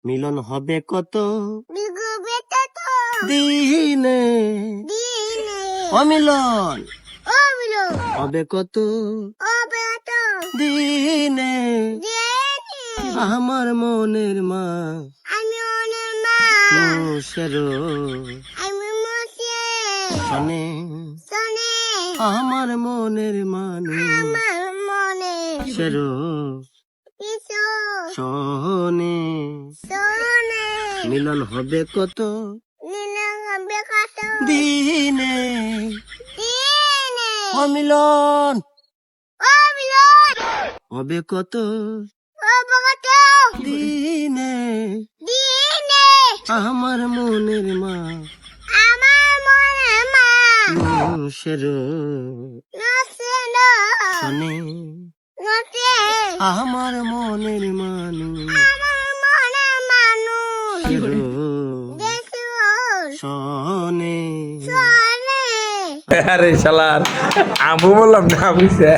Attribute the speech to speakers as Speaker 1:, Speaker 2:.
Speaker 1: মিলন হবে কত
Speaker 2: বিগুবে তত
Speaker 1: দিনে,
Speaker 2: দিনে
Speaker 1: অমিলন
Speaker 2: ও বিলো
Speaker 1: হবে কত
Speaker 2: ও বেত
Speaker 1: দিনে,
Speaker 2: দিনে
Speaker 1: আমার মনের মা
Speaker 2: আমি ওনের মা
Speaker 1: মুশের
Speaker 2: আমি মুছে
Speaker 1: শোনে,
Speaker 2: শোনে
Speaker 1: আমার মনের মানুষ
Speaker 2: আমার মনে
Speaker 1: শের
Speaker 2: কিছু
Speaker 1: শোনে,
Speaker 2: শোনে
Speaker 1: মিলন হবে কত
Speaker 2: নিলাম হবে কত
Speaker 1: দিনে,
Speaker 2: দিনে
Speaker 1: অমিলন
Speaker 2: ও বিলো
Speaker 1: হবে কত
Speaker 2: ও বগত
Speaker 1: দিনে,
Speaker 2: দিনে
Speaker 1: আমার মনের মা
Speaker 2: আমার মনে মা
Speaker 1: মুশের
Speaker 2: নসে
Speaker 1: শোনে,
Speaker 2: নসে
Speaker 1: আমার মনের মানুষ
Speaker 2: আমার মনে মানুষ
Speaker 1: শের
Speaker 2: দেশু
Speaker 1: শোনে।
Speaker 2: শোনে
Speaker 3: আরে শালার আমু বললাম না বুঝছে